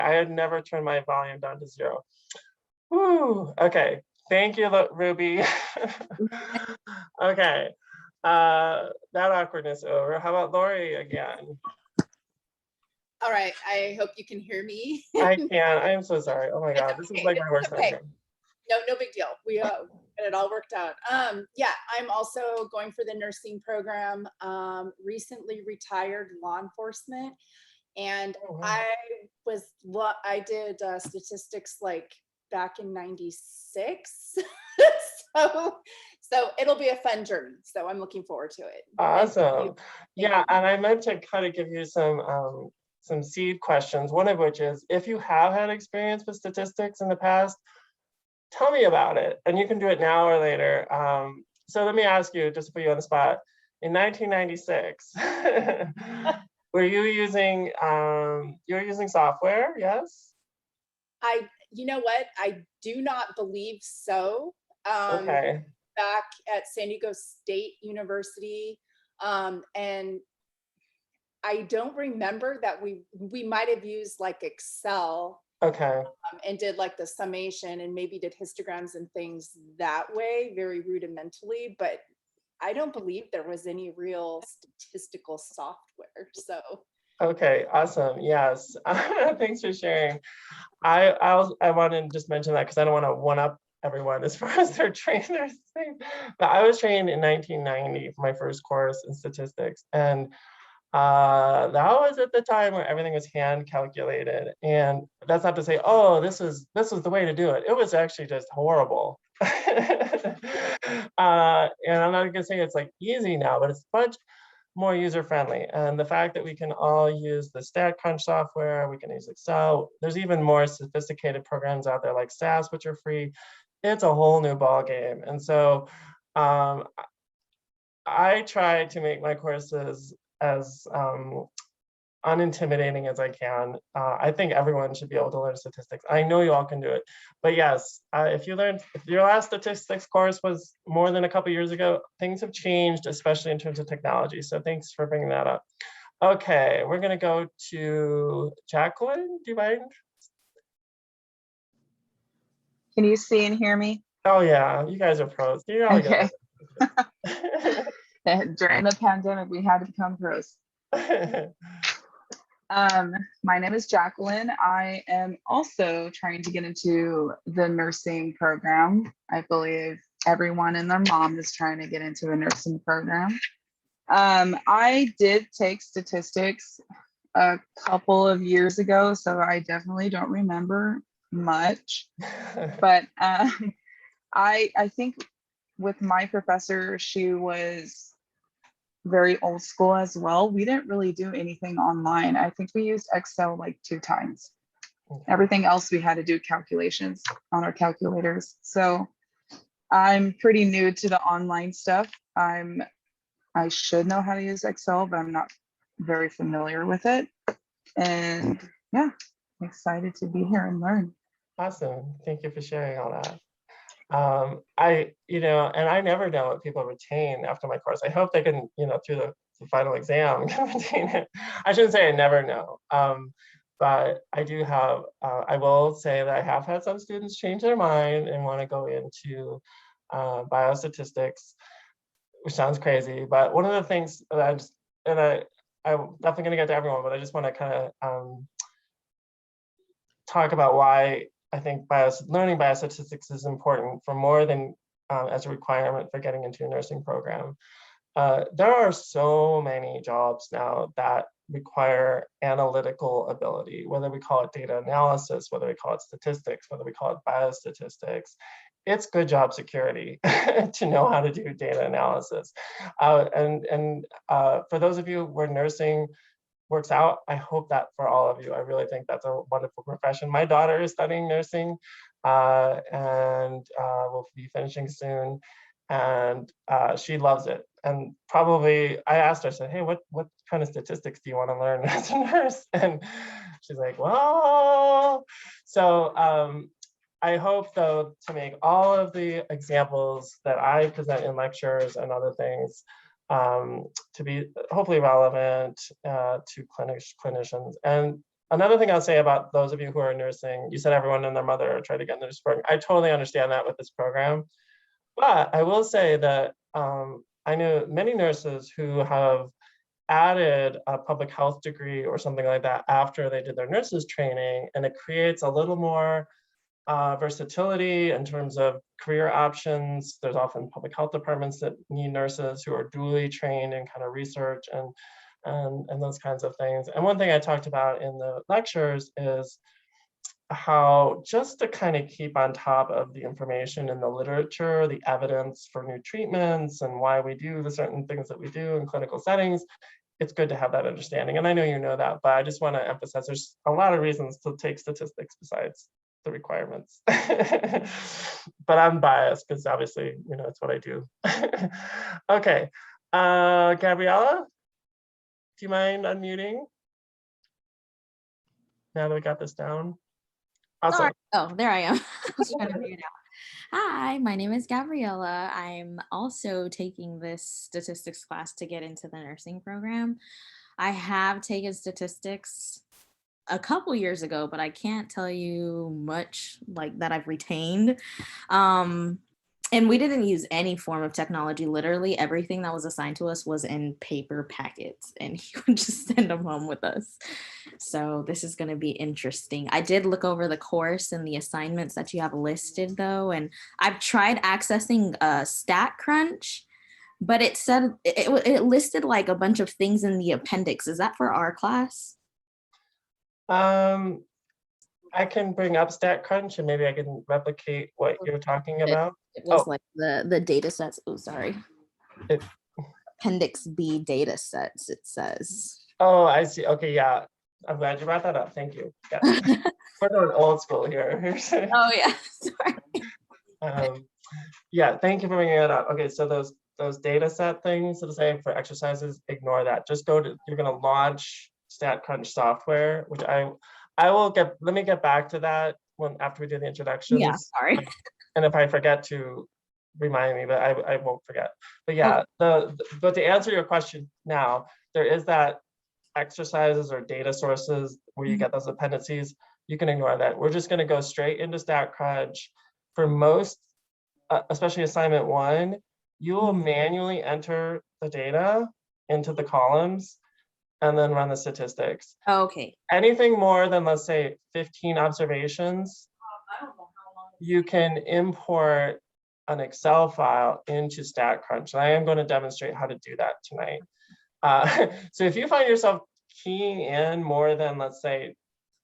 I had never turned my volume down to 0. Woo, okay. Thank you, Ruby. Okay, that awkwardness over. How about Lori again? All right, I hope you can hear me. I can. I am so sorry. Oh my God, this is like my worst nightmare. No big deal. We got it all worked out. Yeah, I'm also going for the nursing program. Recently retired law enforcement, and I did statistics like back in '96. so it'll be a fun journey. So I'm looking forward to it. Awesome. Yeah, and I meant to kind of give you some seed questions. One of which is, if you have had experience with statistics in the past, tell me about it. And you can do it now or later. So let me ask you, just to put you on the spot, in 1996, were you using software? Yes. You know what? I do not believe so. Okay. Back at San Diego State University, and I don't remember that we might have used like Excel. Okay. And did like the summation and maybe did histograms and things that way, very rudimentally, but I don't believe there was any real statistical software. So okay, awesome. Yes. Thanks for sharing. I wanted to just mention that because I don't want to one up everyone as far as their trainers thing. But I was trained in 1990 for my first course in statistics. And that was at the time where everything was hand calculated. And that's not to say, oh, this was the way to do it. It was actually just horrible. And I'm not gonna say it's like easy now, but it's much more user-friendly. And the fact that we can all use the StatCrunch software, we can use Excel. There's even more sophisticated programs out there like SAS, which are free. It's a whole new ball game. And so I try to make my courses as unintimidating as I can. I think everyone should be able to learn statistics. I know you all can do it, but yes, if your last statistics course was more than a couple years ago, things have changed, especially in terms of technology. So thanks for bringing that up. Okay, we're gonna go to Jacqueline. Do you mind? Can you see and hear me? Oh yeah, you guys are pros. You know, okay. During the pandemic, we had to become pros. My name is Jacqueline. I am also trying to get into the nursing program. I believe everyone and their mom is trying to get into the nursing program. I did take statistics a couple of years ago, so I definitely don't remember much. But I think with my professor, she was very old school as well. We didn't really do anything online. I think we used Excel like 2 times. Okay. Everything else we had to do calculations on our calculators. So I'm pretty new to the online stuff. I should know how to use Excel, but I'm not very familiar with it. And yeah, I'm excited to be here and learn. Awesome. Thank you for sharing all that. And I never know what people retain after my course. I hope they can, through the final exam, retain it. I shouldn't say I never know, but I do have, I will say that I have had some students change their mind and want to go into biostatistics, which sounds crazy, but one of the things that I'm definitely going to get to everyone, but I just want to kind of talk about why I think learning biostatistics is important for more than as a requirement for getting into a nursing program. There are so many jobs now that require analytical ability, whether we call it data analysis, whether we call it statistics, whether we call it biostatistics. It's good job security to know how to do data analysis. And for those of you where nursing works out, I hope that for all of you. I really think that's a wonderful profession. My daughter is studying nursing and will be finishing soon. And she loves it. And probably, I asked her, I said, hey, what kind of statistics do you want to learn as a nurse? And she's like, well, so I hope though to make all of the examples that I present in lectures and other things to be hopefully relevant to clinicians. And Another thing I'll say about those of you who are nursing, you said everyone and their mother are trying to get into this program. I totally understand that with this program. But I will say that I know many nurses who have added a public health degree or something like that after they did their nurses training, and it creates a little more versatility in terms of career options. There's often public health departments that need nurses who are dually trained in kind of research and those kinds of things. And one thing I talked about in the lectures is how just to kind of keep on top of the information in the literature, the evidence for new treatments and why we do the certain things that we do in clinical settings, it's good to have that understanding. And I know you know that, but I just want to emphasize there's a lot of reasons to take statistics besides the requirements. But I'm biased because obviously, you know, it's what I do. Okay, Gabriella, do you mind unmuting? Now that we got this down. Awesome. Sorry. Oh, there I am. I was trying to figure it out. Hi, my name is Gabriella. I'm also taking this statistics class to get into the nursing program. I have taken statistics a couple years ago, but I can't tell you much like that I've retained. And we didn't use any form of technology. Literally everything that was assigned to us was in paper packets, and he would just send them home with us. So this is going to be interesting. I did look over the course and the assignments that you have listed though, and I've tried accessing StatCrunch, but it said it listed like a bunch of things in the appendix. Is that for our class? I can bring up StatCrunch and maybe I can replicate what you're talking about. It was like the data sets. Oh, sorry. Appendix B data sets, it says. Oh, I see. Okay, yeah. I'm glad you brought that up. Thank you. Yeah. We're going old school here. Oh, yeah. Sorry. Yeah, thank you for bringing that up. Okay, so those data set things that are saying for exercises, ignore that. Just go to, you're going to launch StatCrunch software, which let me get back to that after we do the introductions. Yeah, sorry. And if I forget to remind me, but I won't forget. But yeah, but to answer your question now, there is that exercises or data sources where you get those appendices. You can ignore that. We're just going to go straight into StatCrunch. For most, especially assignment 1, you will manually enter the data into the columns and then run the statistics. Oh, okay. Anything more than, let's say, 15 observations, you can import an Excel file into StatCrunch. And I am going to demonstrate how to do that tonight. So if you find yourself keying in more than, let's say,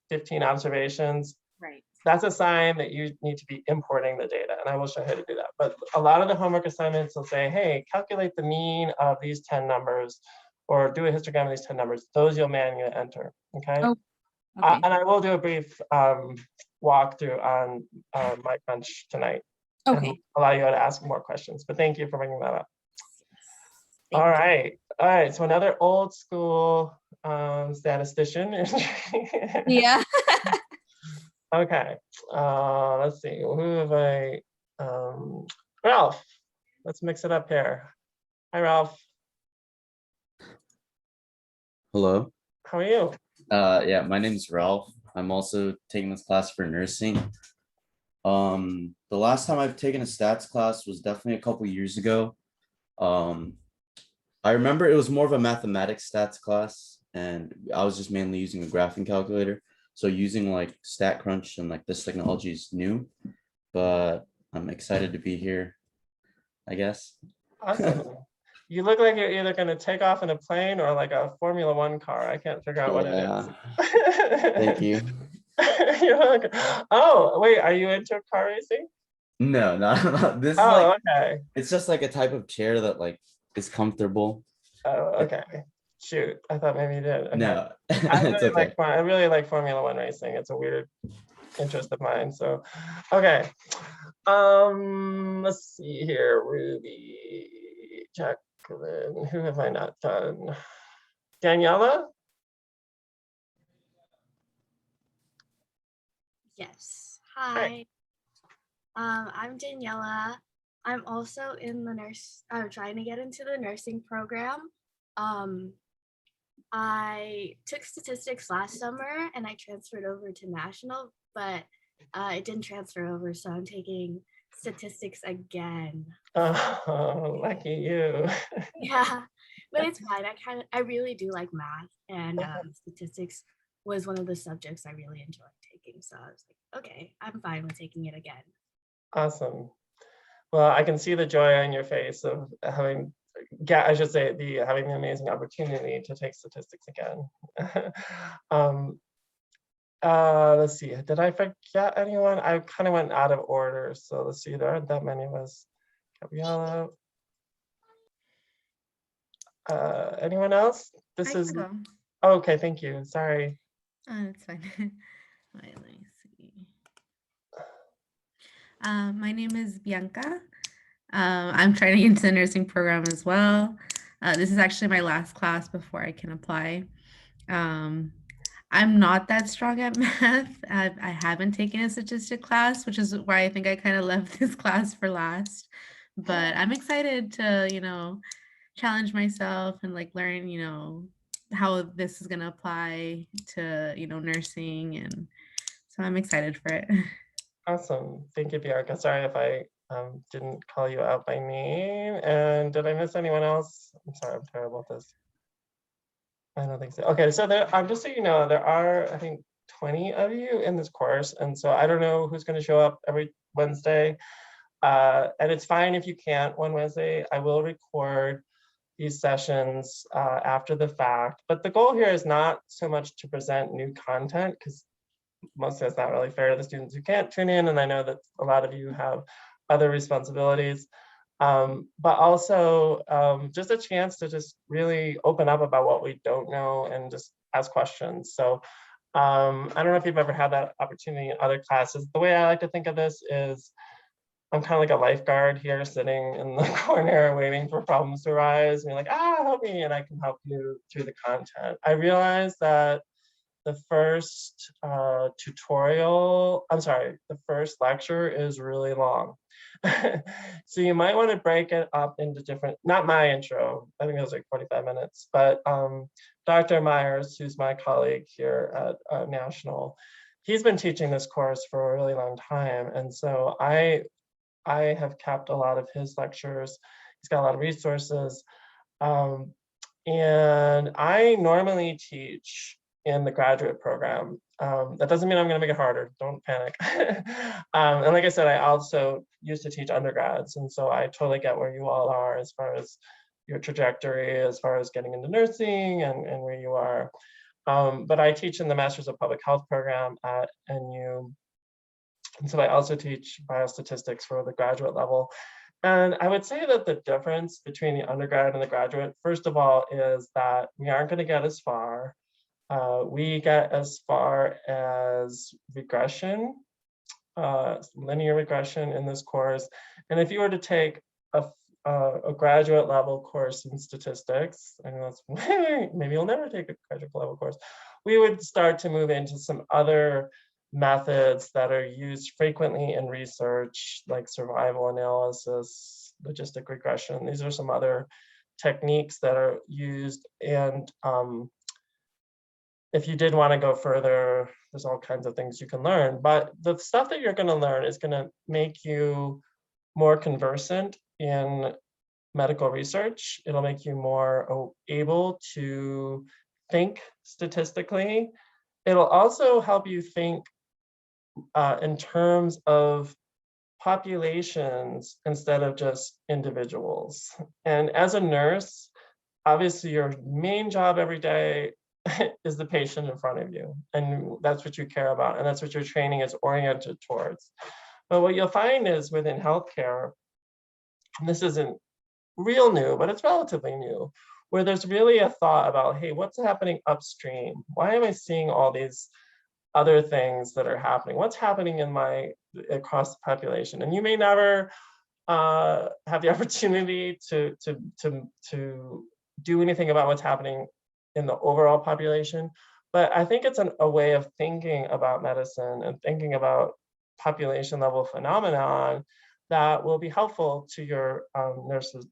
15 observations, right, that's a sign that you need to be importing the data. And I will show you how to do that. But a lot of the homework assignments will say, hey, calculate the mean of these 10 numbers, or do a histogram of these 10 numbers. Those you'll manually enter, okay? Oh, okay. And I will do a brief walkthrough on MyCrunch tonight. Okay. And allow you to ask more questions, but thank you for bringing that up. All right, so another old school statistician. Yeah. Okay, let's see, who have I, Ralph, let's mix it up here. Hi, Ralph. Hello. How are you? Yeah, my name is Ralph. I'm also taking this class for nursing. The last time I've taken a stats class was definitely a couple years ago. I remember it was more of a mathematics stats class, and I was just mainly using a graphing calculator. So using like StatCrunch and like this technology is new, but I'm excited to be here, I guess. Awesome. You look like you're either going to take off in a plane or like a Formula One car. I can't figure out what it is. Thank you. You're welcome. Oh, wait, are you into car racing? No, not this. Oh, Is like, okay. It's just like a type of chair that like is comfortable. Oh, okay. Shoot, I thought maybe you did. Okay. No, it's okay. I really like Formula One racing. It's a weird interest of mine. So, okay. Let's see here. Ruby, Jacqueline. Who have I not done? Daniela. Yes. Hi. I'm Daniela. I'm also in the I'm trying to get into the nursing program. I took statistics last summer and I transferred over to national, but it didn't transfer over, so I'm taking statistics again. Oh, lucky you. Yeah, but it's fine. I really do like math, and statistics was one of the subjects I really enjoyed taking. So I was like, okay, I'm fine with taking it again. Awesome. Well, I can see the joy on your face of having, I should say, having the amazing opportunity to take statistics again. Let's see, did I forget anyone? I kind of went out of order, so let's see, there aren't that many of us. Gabriella. Anyone else? This I is, can go. oh, okay, thank you, sorry. That's fine. Wait, let me see. My name is Bianca. I'm trying to get into the nursing program as well. This is actually my last class before I can apply. I'm not that strong at math. I haven't taken a statistic class, which is why I think I kind of left this class for last. But I'm excited to, challenge myself and like learn, how this is going to apply to, nursing. And so I'm excited for it. Awesome, thank you, Bianca. Sorry if I didn't call you out by name. And did I miss anyone else? I'm sorry, I'm terrible at this. I don't think so. Okay, so just so you know, there are, I think, 20 of you in this course. And so I don't know who's going to show up every Wednesday. And it's fine if you can't one Wednesday. I will record these sessions after the fact. But the goal here is not so much to present new content, because mostly it's not really fair to the students who can't tune in. And I know that a lot of you have other responsibilities. But also just a chance to just really open up about what we don't know and just ask questions. So I don't know if you've ever had that opportunity in other classes. The way I like to think of this is I'm kind of like a lifeguard here sitting in the corner waiting for problems to arise. And you're like, help me, and I can help you through the content. I realize that the first the first lecture is really long. So you might want to break it up into different, not my intro, I think it was like 45 minutes, but Dr. Myers, who's my colleague here at National, he's been teaching this course for a really long time. And so I have kept a lot of his lectures. He's got a lot of resources. And I normally teach in the graduate program. That doesn't mean I'm going to make it harder. Don't panic. And like I said, I also used to teach undergrads. And so I totally get where you all are as far as your trajectory, as far as getting into nursing and where you are. But I teach in the Masters of Public Health program at NU. And so I also teach biostatistics for the graduate level. And I would say that the difference between the undergrad and the graduate, first of all, is that we aren't going to get as far. We get as far as regression, linear regression in this course. And if you were to take a graduate level course in statistics, I know that's maybe you'll never take a graduate level course, we would start to move into some other methods that are used frequently in research, like survival analysis, logistic regression. These are some other techniques that are used. And if you did want to go further, there's all kinds of things you can learn. But the stuff that you're going to learn is going to make you more conversant in medical research. It'll make you more able to think statistically. It'll also help you think in terms of populations instead of just individuals. And as a nurse, obviously your main job every day is the patient in front of you. And that's what you care about. And that's what your training is oriented towards. But what you'll find is within healthcare, and this isn't real new, but it's relatively new, where there's really a thought about, hey, what's happening upstream? Why am I seeing all these other things that are happening? What's happening across the population? And you may never have the opportunity to do anything about what's happening in the overall population. But I think it's a way of thinking about medicine and thinking about population level phenomenon that will be helpful to your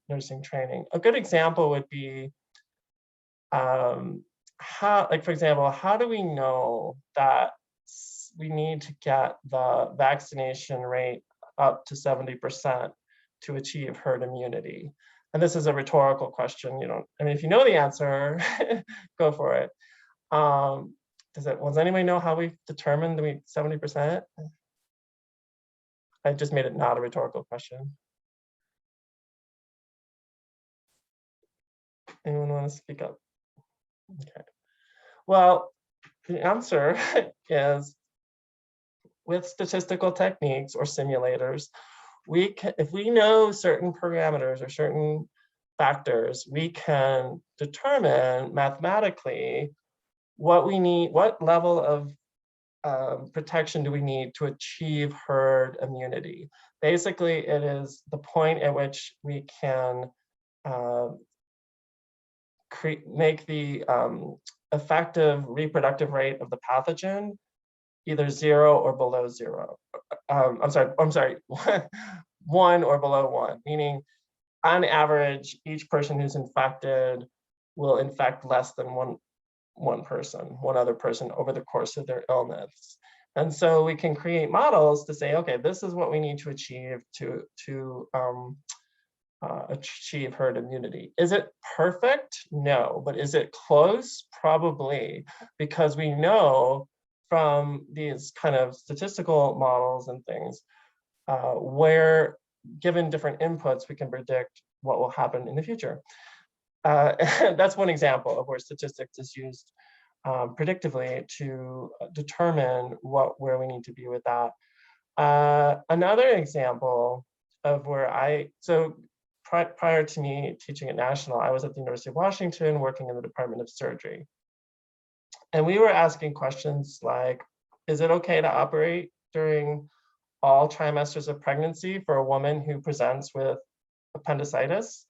nursing training. A good example would be how, like, for example, how do we know that we need to get the vaccination rate up to 70% to achieve herd immunity? And this is a rhetorical question. You don't, I mean, if you know the answer, go for it. Does anybody know how we determined the 70%? I just made it not a rhetorical question. Anyone want to speak up? Okay. Well, the answer is with statistical techniques or simulators, if we know certain parameters or certain factors, we can determine mathematically what we need, what level of protection do we need to achieve herd immunity. Basically, it is the point at which we can make the effective reproductive rate of the pathogen either 0 or below 0. I'm sorry, 1 or below 1, meaning on average, each person who's infected will infect less than one other person over the course of their illness. And so we can create models to say, okay, this is what we need to achieve to achieve herd immunity. Is it perfect? No, but is it close? Probably, because we know from these kind of statistical models and things where given different inputs, we can predict what will happen in the future. That's one example of where statistics is used predictively to determine where we need to be with that. Another example of where prior to me teaching at National, I was at the University of Washington working in the Department of Surgery. And we were asking questions like, is it okay to operate during all trimesters of pregnancy for a woman who presents with appendicitis?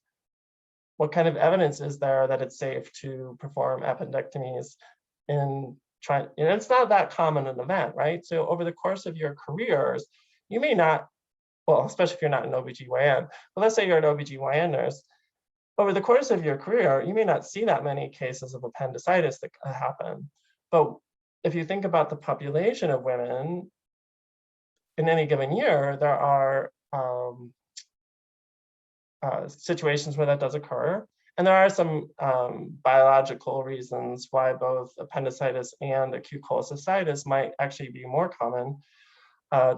What kind of evidence is there that it's safe to perform appendectomies and it's not that common an event, right? So over the course of your careers, you may not, well, especially if you're not an OBGYN, but let's say you're an OBGYN nurse, over the course of your career, you may not see that many cases of appendicitis that happen. But if you think about the population of women in any given year, there are situations where that does occur. And there are some biological reasons why both appendicitis and acute cholecystitis might actually be more common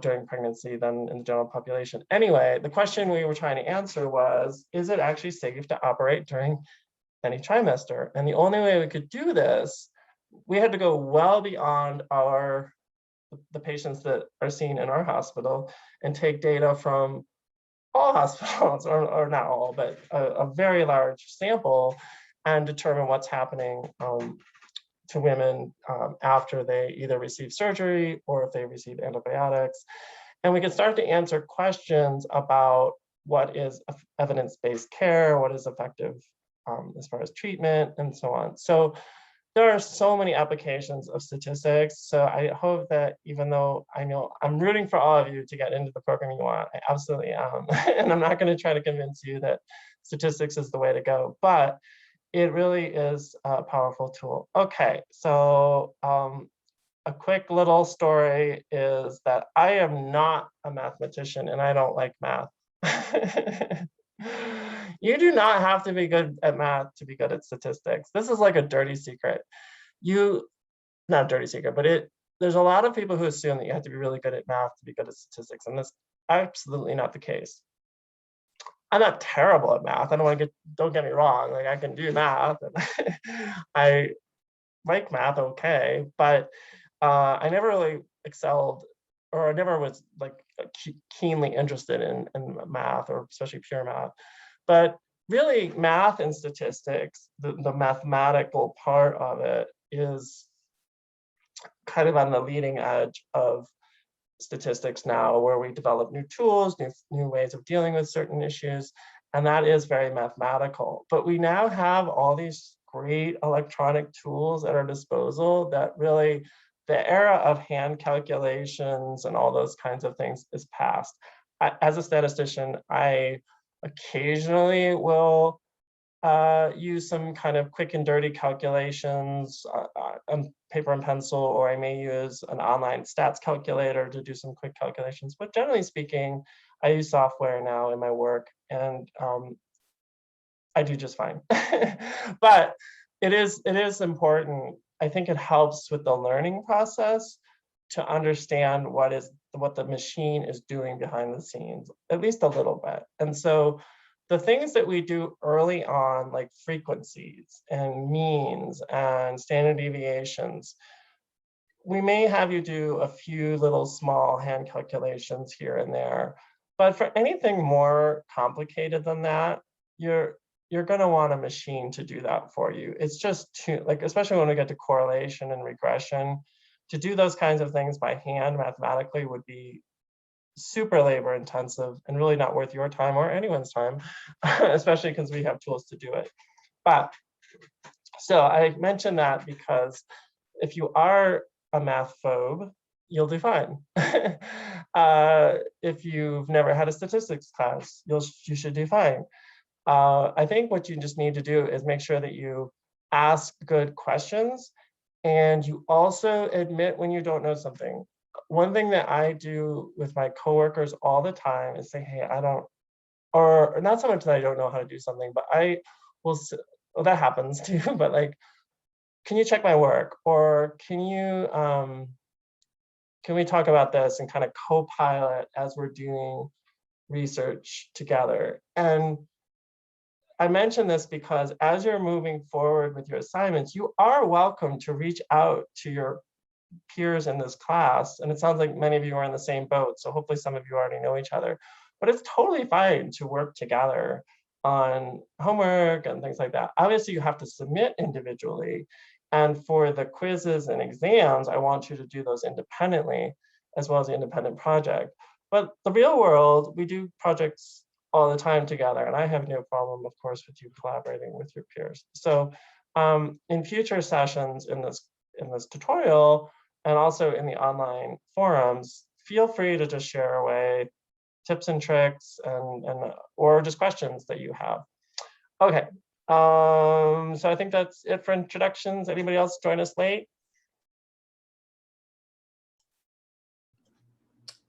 during pregnancy than in the general population. Anyway, the question we were trying to answer was, is it actually safe to operate during any trimester? And the only way we could do this, we had to go well beyond the patients that are seen in our hospital and take data from all hospitals, or not all, but a very large sample, and determine what's happening to women after they either receive surgery or if they receive antibiotics. And we can start to answer questions about what is evidence-based care, what is effective as far as treatment, and so on. So there are so many applications of statistics. So I hope that even though I know I'm rooting for all of you to get into the program you want, I absolutely am. And I'm not going to try to convince you that statistics is the way to go, but it really is a powerful tool. Okay, so a quick little story is that I am not a mathematician and I don't like math. You do not have to be good at math to be good at statistics. This is like a dirty secret. Not a dirty secret, but there's a lot of people who assume that you have to be really good at math to be good at statistics, and that's absolutely not the case. I'm not terrible at math. Don't get me wrong, like I can do math and I like math okay, but I never really excelled, or I never was like keenly interested in math, or especially pure math. But really math and statistics, the mathematical part of it is kind of on the leading edge of statistics now, where we develop new tools, new ways of dealing with certain issues, and that is very mathematical. But we now have all these great electronic tools at our disposal that really, the era of hand calculations and all those kinds of things is past. As a statistician, I occasionally will use some kind of quick and dirty calculations on paper and pencil, or I may use an online stats calculator to do some quick calculations. But generally speaking, I use software now in my work, and I do just fine. But it is important. I think it helps with the learning process to understand what the machine is doing behind the scenes, at least a little bit. And so the things that we do early on, like frequencies and means and standard deviations, we may have you do a few little small hand calculations here and there. But for anything more complicated than that, you're going to want a machine to do that for you. It's just too, like, especially when we get to correlation and regression, to do those kinds of things by hand mathematically would be super labor intensive and really not worth your time or anyone's time, especially because we have tools to do it. But so I mentioned that because if you are a math phobe, you'll do fine. If you've never had a statistics class, you should do fine. I think what you just need to do is make sure that you ask good questions and you also admit when you don't know something. One thing that I do with my coworkers all the time is say, hey, I don't, or not so much that I don't know how to do something, but I will, well, that happens too, but like, can you check my work? Or can we talk about this and kind of co-pilot as we're doing research together? And I mention this because as you're moving forward with your assignments, you are welcome to reach out to your peers in this class. And it sounds like many of you are in the same boat. So hopefully some of you already know each other, but it's totally fine to work together on homework and things like that. Obviously you have to submit individually. And for the quizzes and exams, I want you to do those independently as well as the independent project. But the real world, we do projects all the time together. And I have no problem, of course, with you collaborating with your peers. So in future sessions in this tutorial, and also in the online forums, feel free to just share away tips and tricks and or just questions that you have. Okay, so I think that's it for introductions. Anybody else join us late?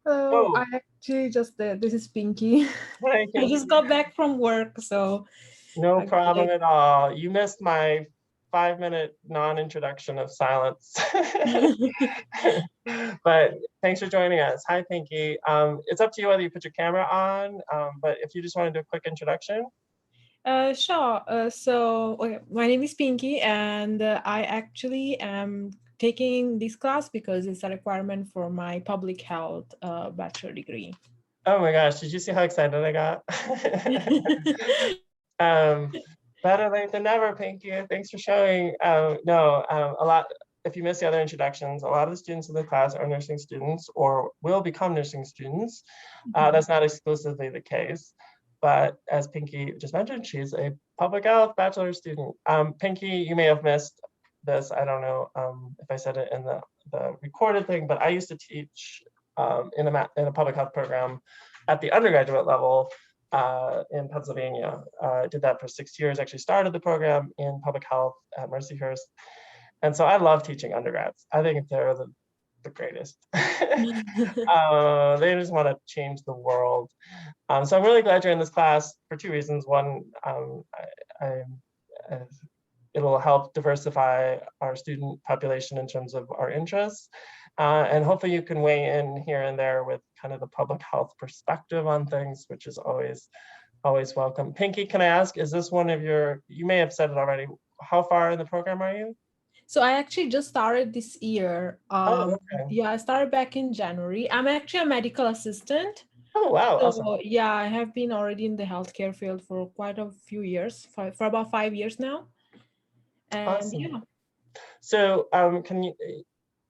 Oh, I actually just did. This is Pinky. Hi, I just got back from work, so no problem at all. You missed my 5-minute non-introduction of silence. But thanks for joining us. Hi, Pinky. It's up to you whether you put your camera on, but if you just want to do a quick introduction. Sure. So okay, my name is Pinky, and I actually am taking this class because it's a requirement for my public health bachelor degree. Oh my gosh, did you see how excited I got? Better late than never, Pinky. Thanks for showing. A lot, if you missed the other introductions, a lot of the students in the class are nursing students or will become nursing students. That's not exclusively the case. But as Pinky just mentioned, she's a public health bachelor student. Pinky, you may have missed this. I don't know if I said it in the recorded thing, but I used to teach in a public health program at the undergraduate level in Pennsylvania. I did that for 6 years, actually started the program in public health at Mercyhurst. And so I love teaching undergrads. I think they're the greatest. They just want to change the world. So I'm really glad you're in this class for two reasons. One, it'll help diversify our student population in terms of our interests. And hopefully you can weigh in here and there with kind of the public health perspective on things, which is always welcome. Pinky, can I ask, is this one of your, you may have said it already, how far in the program are you? So I actually just started this year. Okay. Yeah, I started back in January. I'm actually a medical assistant. Oh, wow. So Awesome. yeah, I have been already in the healthcare field for quite a few years, for about 5 years now. And Awesome. yeah. So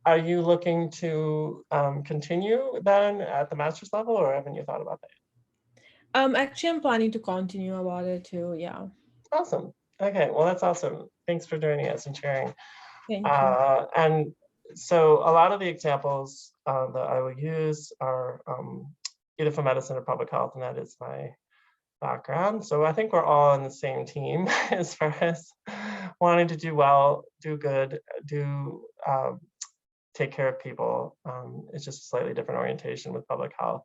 are you looking to continue then at the master's level, or haven't you thought about that? Actually, I'm planning to continue about it too. Yeah. Awesome. Okay, well, that's awesome. Thanks for joining us and sharing. Thank you. And so a lot of the examples that I will use are either for medicine or public health, and that is my background. So I think we're all on the same team as far as wanting to do well, do good, take care of people. It's just a slightly different orientation with public health.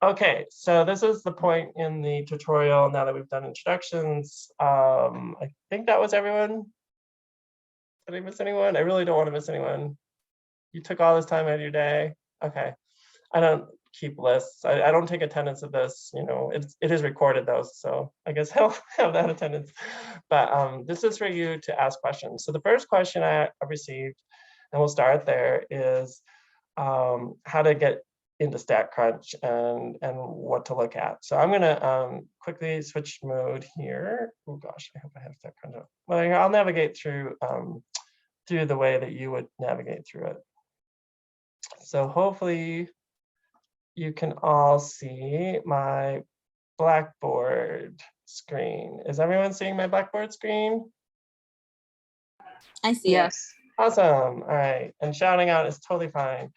Okay, so this is the point in the tutorial now that we've done introductions. I think that was everyone. Did I miss anyone? I really don't want to miss anyone. You took all this time out of your day. Okay, I don't keep lists. I don't take attendance of this, you know, it is recorded though, so I guess I'll have that attendance. But this is for you to ask questions. So the first question I received, and we'll start there, is how to get into StatCrunch and what to look at. So I'm gonna quickly switch mode here. Oh gosh, I hope I have StatCrunch up. Well, here, I'll navigate through the way that you would navigate through it. So hopefully you can all see my Blackboard screen. Is everyone seeing my Blackboard screen? I see it. Yes. Awesome. All right. And shouting out is totally fine.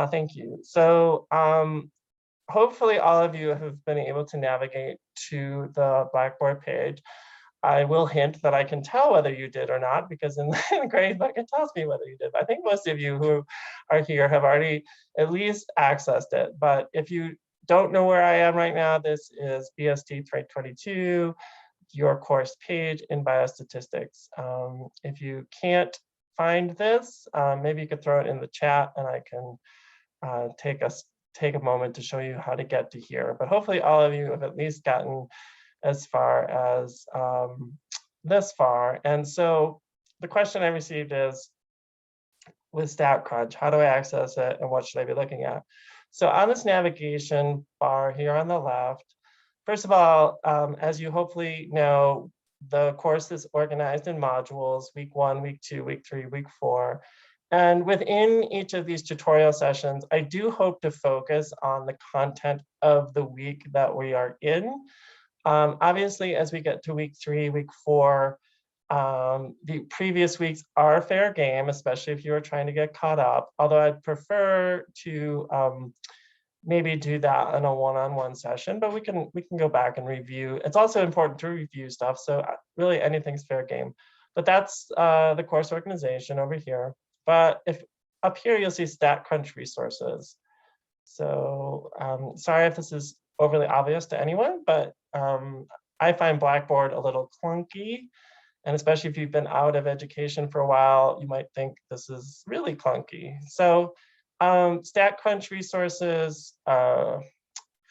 Thank you. So hopefully all of you have been able to navigate to the Blackboard page. I will hint that I can tell whether you did or not, because in the gradebook it tells me whether you did. I think most of you who are here have already at least accessed it. But if you don't know where I am right now, this is BST 322, your course page in biostatistics. If you can't find this, maybe you could throw it in the chat and I can take a moment to show you how to get to here. But hopefully all of you have at least gotten as far as this far. And so the question I received is, with StatCrunch, how do I access it and what should I be looking at? So on this navigation bar here on the left, first of all, as you hopefully know, the course is organized in modules, week 1, week 2, week 3, week 4. And within each of these tutorial sessions, I do hope to focus on the content of the week that we are in. Obviously, as we get to week 3, week 4, the previous weeks are fair game, especially if you are trying to get caught up, although I'd prefer to maybe do that in a one-on-one session, but we can go back and review. It's also important to review stuff, so really anything's fair game. But that's the course organization over here. But if up here, you'll see StatCrunch resources. So sorry if this is overly obvious to anyone, but I find Blackboard a little clunky. And especially if you've been out of education for a while, you might think this is really clunky. So StatCrunch resources, if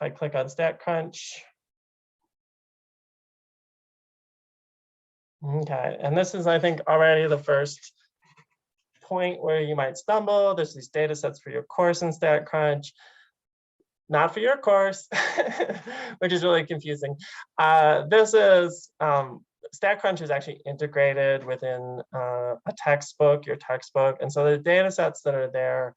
I click on StatCrunch. Okay, and this is, I think, already the first point where you might stumble. There's these data sets for your course in StatCrunch. Not for your course, which is really confusing. This is, StatCrunch is actually integrated within a textbook, your textbook. And so the data sets that are there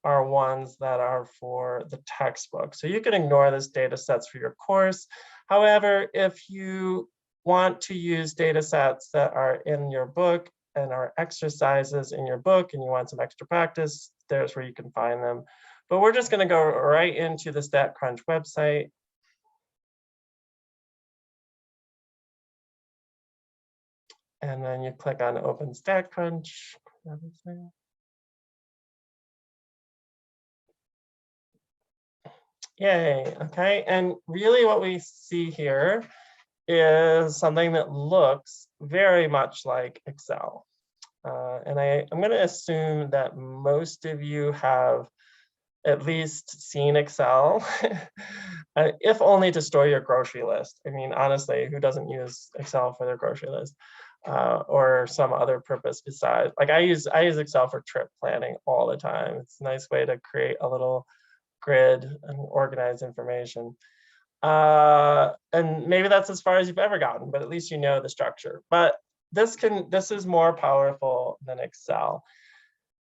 are ones that are for the textbook. So you can ignore this data sets for your course. However, if you want to use data sets that are in your book and are exercises in your book and you want some extra practice, there's where you can find them. But we're just going to go right into the StatCrunch website. And then you click on Open StatCrunch. Yay, okay. And really what we see here is something that looks very much like Excel. And I'm going to assume that most of you have at least seen Excel, if only to store your grocery list. I mean, honestly, who doesn't use Excel for their grocery list or some other purpose besides? Like I use Excel for trip planning all the time. It's a nice way to create a little grid and organize information. And maybe that's as far as you've ever gotten, but at least you know the structure. But this is more powerful than Excel.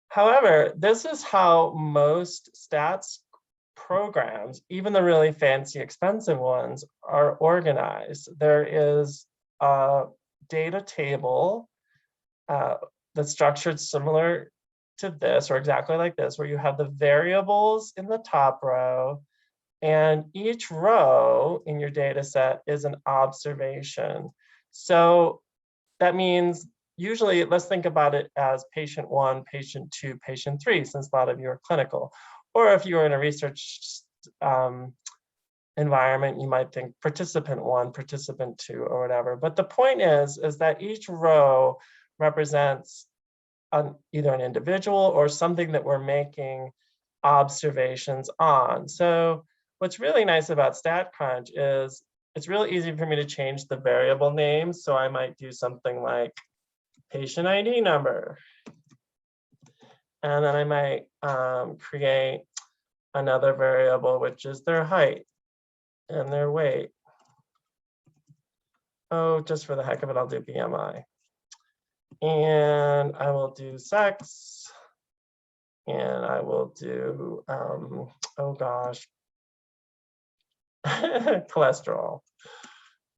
However, this is how most stats programs, even the really fancy, expensive ones, are organized. There is a data table that's structured similar to this, or exactly like this, where you have the variables in the top row And each row in your data set is an observation. So that means usually, let's think about it as patient 1, patient 2, patient 3, since a lot of you are clinical. Or if you're in a research environment, you might think participant 1, participant 2, or whatever. But the point is that each row represents either an individual or something that we're making observations on. So what's really nice about StatCrunch is it's really easy for me to change the variable names. So I might do something like patient ID number. And then I might create another variable, which is their height and their weight. Oh, just for the heck of it, I'll do BMI. And I will do sex. And I will do, oh gosh, cholesterol,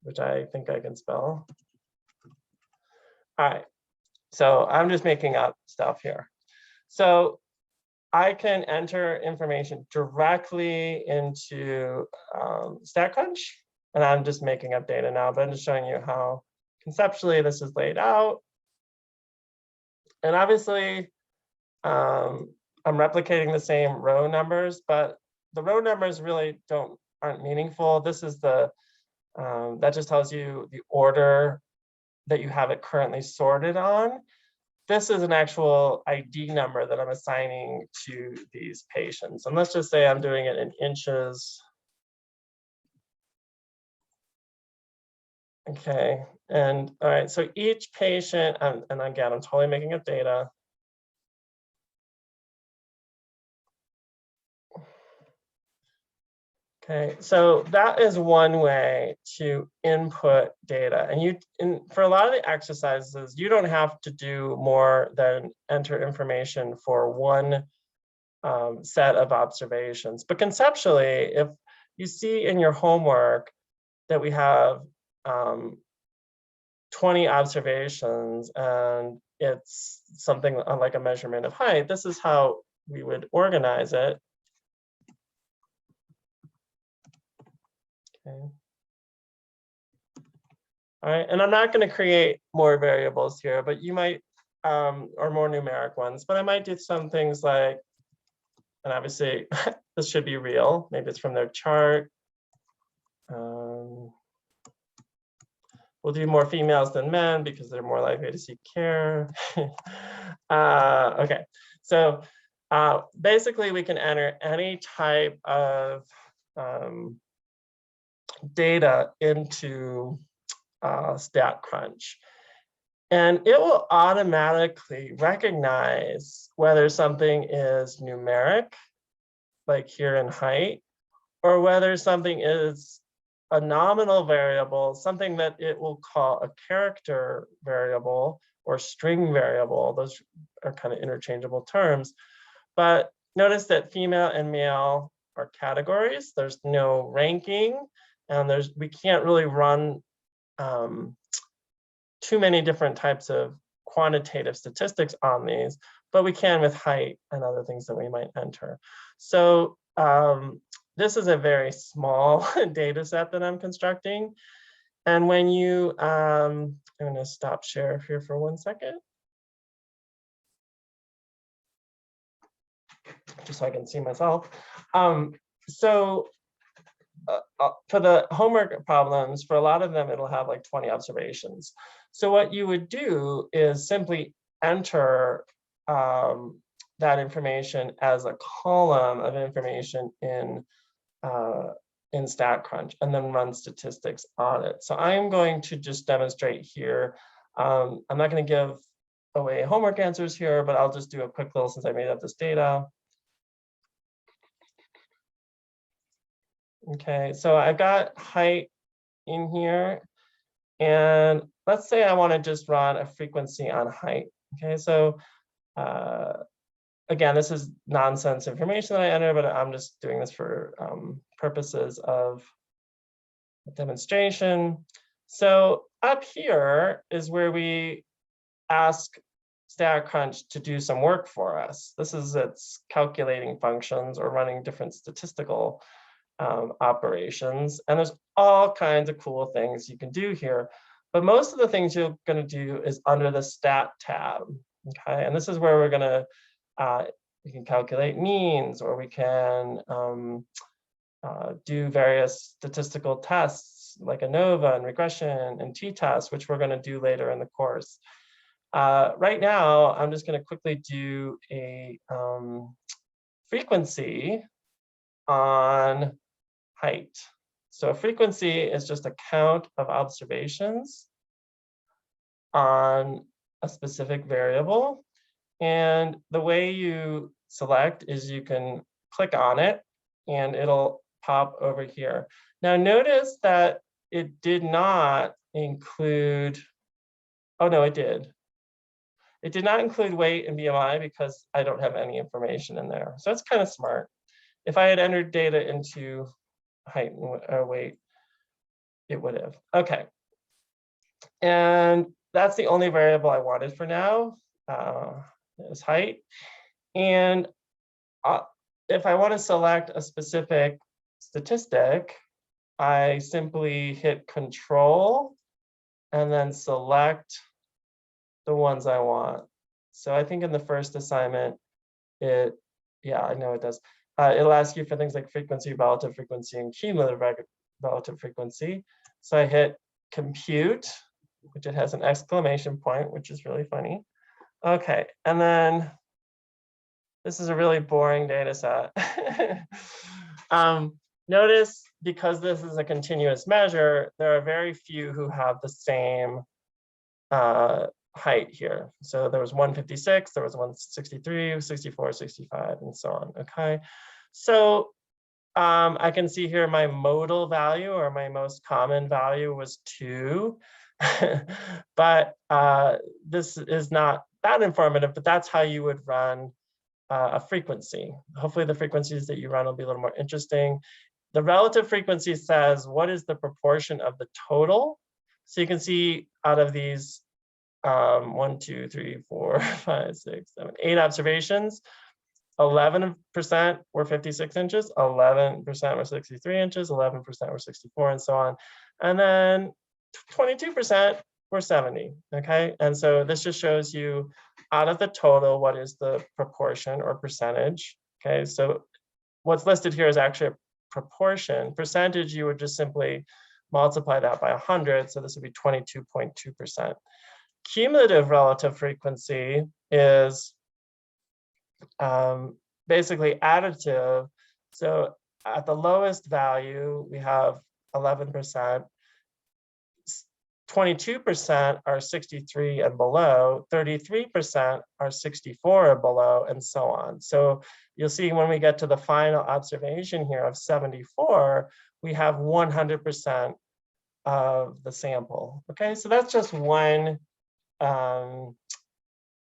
which I think I can spell. All right, so I'm just making up stuff here. So I can enter information directly into StatCrunch, and I'm just making up data now, but I'm just showing you how conceptually this is laid out. And obviously, I'm replicating the same row numbers, but the row numbers really aren't meaningful. This is the, that just tells you the order that you have it currently sorted on. This is an actual ID number that I'm assigning to these patients. And let's just say I'm doing it in inches. Okay, and all right, so each patient, and again, I'm totally making up data. Okay, so that is one way to input data. And for a lot of the exercises, you don't have to do more than enter information for one set of observations. But conceptually, if you see in your homework that we have 20 observations and it's something like a measurement of height, this is how we would organize it. Okay. All right, and I'm not going to create more variables here, but you might, or more numeric ones, but I might do some things like, and obviously this should be real, maybe it's from their chart. We'll do more females than men because they're more likely to seek care. Okay, so basically we can enter any type of data into StatCrunch. And it will automatically recognize whether something is numeric, like here in height, or whether something is a nominal variable, something that it will call a character variable or string variable. Those are kind of interchangeable terms. But notice that female and male are categories. There's no ranking, and we can't really run too many different types of quantitative statistics on these, but we can with height and other things that we might enter. So this is a very small data set that I'm constructing. And when you, I'm going to stop share here for 1 second, just so I can see myself. For the homework problems, for a lot of them, it'll have like 20 observations. So what you would do is simply enter that information as a column of information in StatCrunch and then run statistics on it. So I'm going to just demonstrate here. I'm not going to give away homework answers here, but I'll just do a quick little since I made up this data. Okay, so I've got height in here, and let's say I want to just run a frequency on height. Okay, so again, this is nonsense information that I enter, but I'm just doing this for purposes of demonstration. So up here is where we ask StatCrunch to do some work for us. This is its calculating functions or running different statistical operations. And there's all kinds of cool things you can do here. But most of the things you're going to do is under the stat tab. Okay, and this is where we're going to, we can calculate means, or we can do various statistical tests like ANOVA and regression and t-tests, which we're going to do later in the course. Right now, I'm just going to quickly do a frequency on height. So frequency is just a count of observations on a specific variable. And the way you select is you can click on it and it'll pop over here. Now notice that it did not include, oh no, it did. It did not include weight and BMI because I don't have any information in there. So that's kind of smart. If I had entered data into height and weight, it would have. Okay. And that's the only variable I wanted for now, is height. And if I want to select a specific statistic, I simply hit Control and then select the ones I want. So I think in the first assignment, yeah, I know it does. It'll ask you for things like frequency, relative frequency, and cumulative relative frequency. So I hit compute, which it has an exclamation point, which is really funny. Okay, and then this is a really boring data set. Notice, because this is a continuous measure, there are very few who have the same height here. So there was 156, there was 163, 64, 65, and so on. Okay, so I can see here my modal value, or my most common value, was 2. But this is not that informative, but that's how you would run a frequency. Hopefully the frequencies that you run will be a little more interesting. The relative frequency says what is the proportion of the total. So you can see out of these 1, 2, 3, 4, 5, 6, 7, 8 observations, 11% were 56 inches, 11% were 63 inches, 11% were 64, and so on. And then 22% were 70, okay? And so this just shows you out of the total, what is the proportion or percentage, okay? So what's listed here is actually a proportion. Percentage, you would just simply multiply that by 100, so this would be 22.2%. Cumulative relative frequency is basically additive. So at the lowest value, we have 11%, 22% are 63 and below, 33% are 64 or below, and so on. So you'll see when we get to the final observation here of 74, we have 100% of the sample. Okay, so that's just one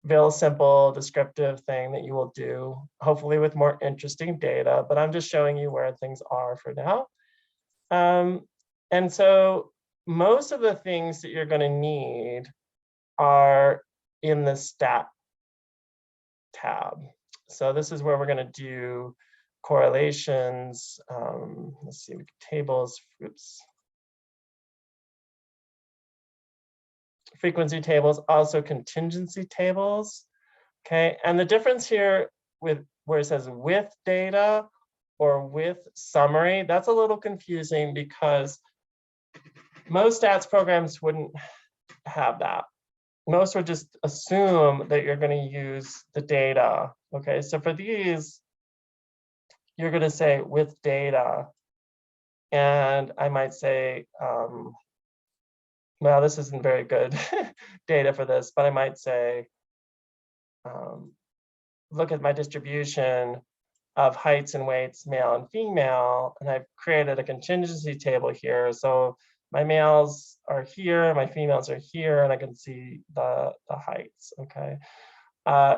real simple descriptive thing that you will do, hopefully with more interesting data, but I'm just showing you where things are for now. And so most of the things that you're going to need are in the stat tab. So this is where we're going to do correlations. Let's see, tables, oops. Frequency tables, also contingency tables. Okay, and the difference here with where it says with data or with summary, that's a little confusing because most stats programs wouldn't have that. Most would just assume that you're going to use the data. Okay, so for these, you're going to say with data. And I might say, well, this isn't very good data for this, but I might say, look at my distribution of heights and weights, male and female, and I've created a contingency table here. So my males are here, my females are here, and I can see the heights, okay?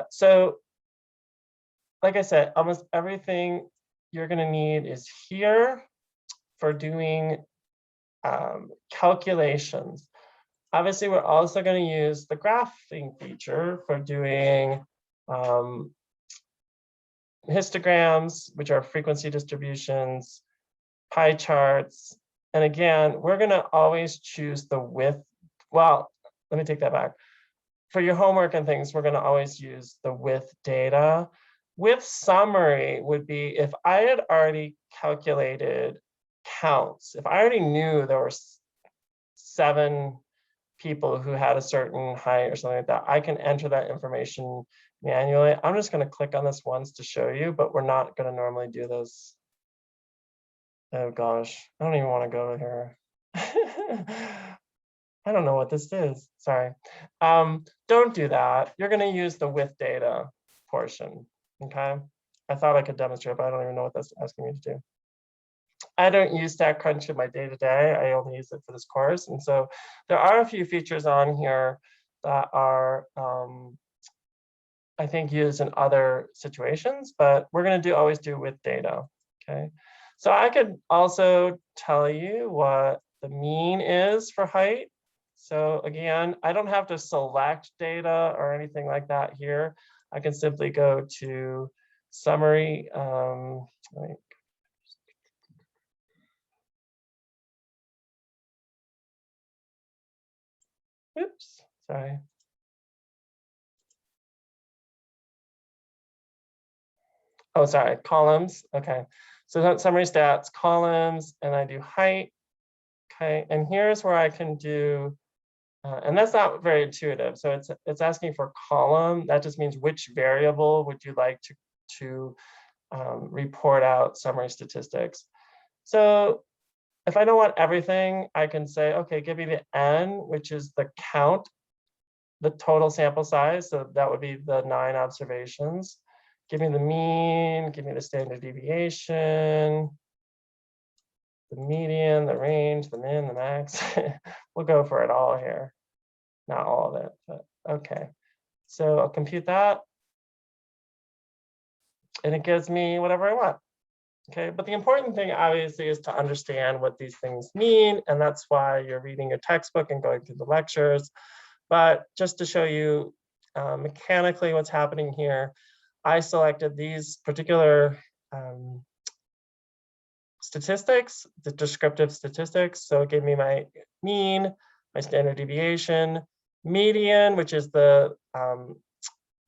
So like I said, almost everything you're gonna need is here for doing calculations. Obviously, we're also gonna use the graphing feature for doing histograms, which are frequency distributions, pie charts. And again, we're going to always choose the width. Well, let me take that back. For your homework and things, we're going to always use the with data. With summary would be if I had already calculated counts, if I already knew there were 7 people who had a certain height or something like that, I can enter that information manually. I'm just going to click on this once to show you, but we're not going to normally do this. Oh gosh, I don't even want to go here. I don't know what this is, sorry. Don't do that. You're going to use the with data portion, okay? I thought I could demonstrate, but I don't even know what that's asking me to do. I don't use StatCrunch in my day-to-day. I only use it for this course. And so there are a few features on here that are, I think, used in other situations, but we're going to always do with data, okay? So I could also tell you what the mean is for height. So again, I don't have to select data or anything like that here. I can simply go to summary. Oops, sorry. Oh, sorry, columns. Okay, so that's summary stats, columns, and I do height. Okay, and here's where I can do, and that's not very intuitive. So it's asking for column. That just means which variable would you like to report out summary statistics. So if I don't want everything, I can say, okay, give me the n, which is the count, the total sample size. So that would be the 9 observations. Give me the mean, give me the standard deviation, the median, the range, the min, the max. We'll go for it all here. Not all of it, but okay. So I'll compute that. And it gives me whatever I want. Okay, but the important thing obviously is to understand what these things mean. And that's why you're reading your textbook and going through the lectures. But just to show you mechanically what's happening here, I selected these particular statistics, the descriptive statistics. So it gave me my mean, my standard deviation, median, which is the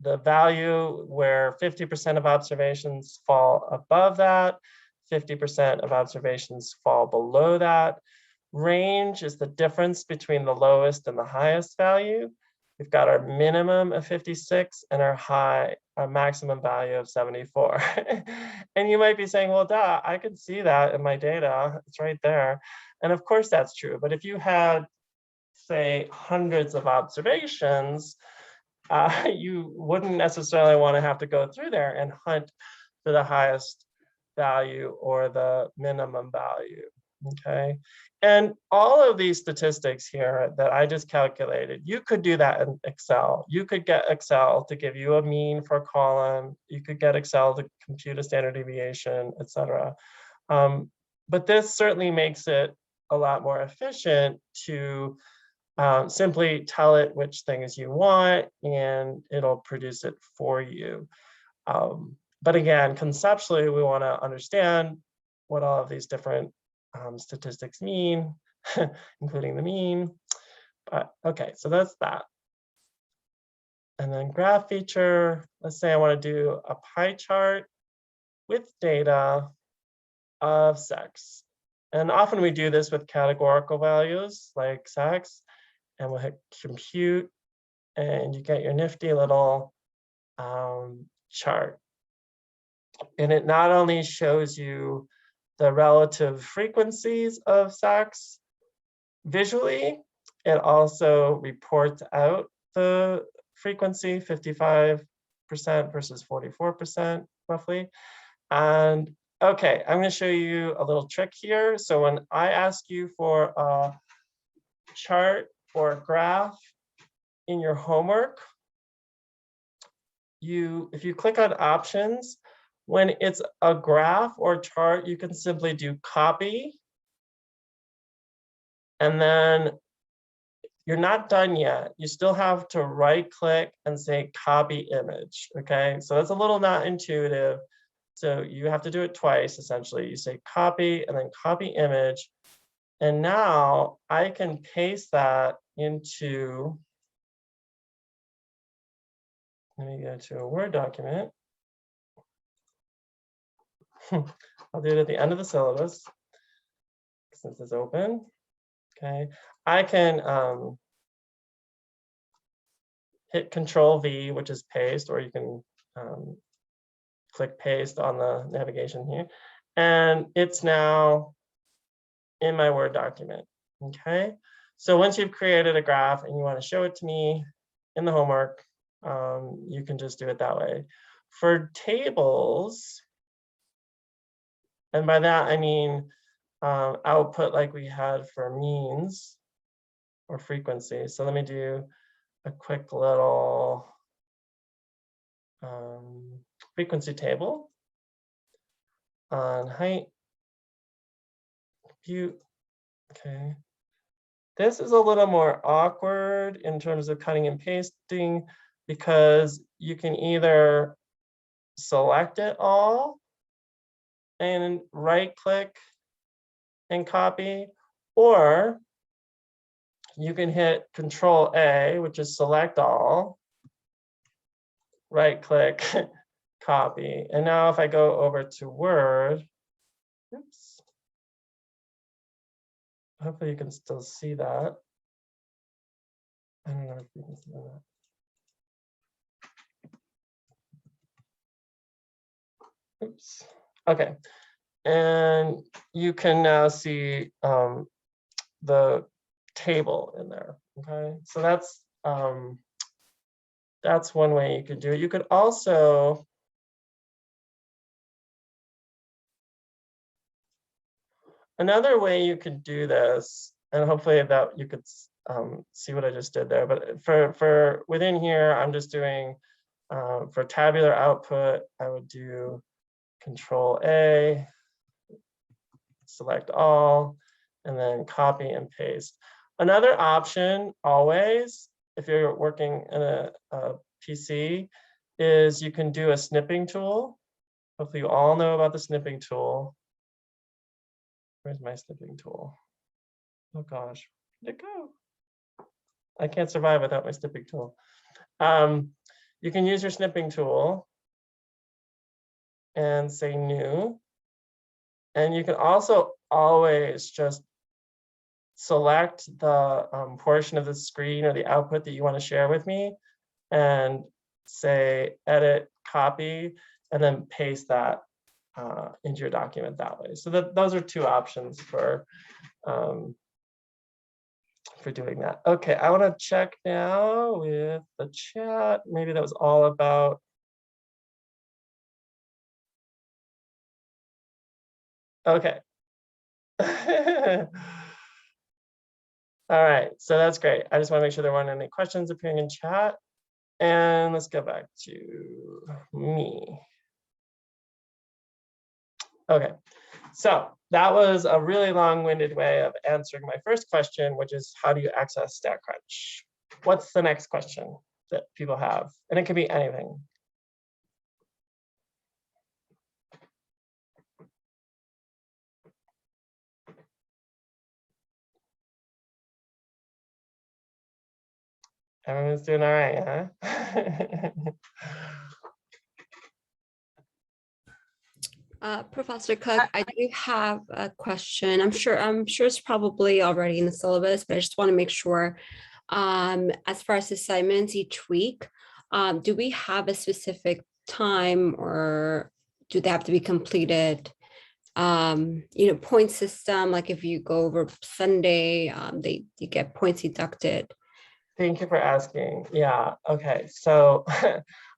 value where 50% of observations fall above that, 50% of observations fall below that. Range is the difference between the lowest and the highest value. We've got our minimum of 56 and our maximum value of 74. And you might be saying, well, duh, I could see that in my data. It's right there. And of course that's true. But if you had, say, hundreds of observations, you wouldn't necessarily want to have to go through there and hunt for the highest value or the minimum value, okay? And all of these statistics here that I just calculated, you could do that in Excel. You could get Excel to give you a mean for a column. You could get Excel to compute a standard deviation, et cetera. But this certainly makes it a lot more efficient to simply tell it which things you want and it'll produce it for you. But again, conceptually, we want to understand what all of these different statistics mean, including the mean. But okay, so that's that. And then graph feature, let's say I want to do a pie chart with data of sex. And often we do this with categorical values like sex. And we'll hit compute, and you get your nifty little chart. And it not only shows you the relative frequencies of sex visually, it also reports out the frequency, 55% versus 44% roughly. And okay, I'm going to show you a little trick here. So when I ask you for a chart or a graph in your homework, if you click on options, when it's a graph or chart, you can simply do copy. And then you're not done yet. You still have to right click and say copy image, okay? So that's a little not intuitive. So you have to do it twice, essentially. You say copy and then copy image. And now I can paste that into, let me go to a Word document. I'll do it at the end of the syllabus since it's open. Okay, I can hit Control V, which is paste, or you can click paste on the navigation here. And it's now in my Word document. Okay, so once you've created a graph and you want to show it to me in the homework, you can just do it that way. For tables, and by that I mean output like we had for means or frequency. So let me do a quick little frequency table on height, compute. Okay. This is a little more awkward in terms of cutting and pasting because you can either select it all and right click and copy, or you can hit Control A, which is select all, right click, copy. And now if I go over to Word, oops, hopefully you can still see that. I don't know if you can see that. Oops. Okay. And you can now see the table in there. Okay. So that's one way you could do it. You could also another way you could do this, and hopefully that you could see what I just did there. But for within here, I'm just doing for tabular output, I would do Control A, select all, and then copy and paste. Another option always, if you're working in a PC, is you can do a snipping tool. Hopefully you all know about the snipping tool. Where's my snipping tool? Oh gosh, where'd it go? I can't survive without my snipping tool. You can use your snipping tool and say new. And you can also always just select the portion of the screen or the output that you want to share with me and say edit, copy, and then paste that into your document that way. So those are two options for doing that. Okay, I want to check now with the chat. Maybe that was all about. Okay. All right, so that's great. I just want to make sure there weren't any questions appearing in chat. And let's go back to me. Okay, so that was a really long-winded way of answering my first question, which is how do you access StatCrunch? What's the next question that people have? And it could be anything. Everyone's doing all right, huh? Professor Cook, I do have a question. I'm sure it's probably already in the syllabus, but I just want to make sure. As far as assignments each week, do we have a specific time or do they have to be completed? Point system, like if you go over Sunday, you get points deducted. Thank you for asking. Yeah, okay. So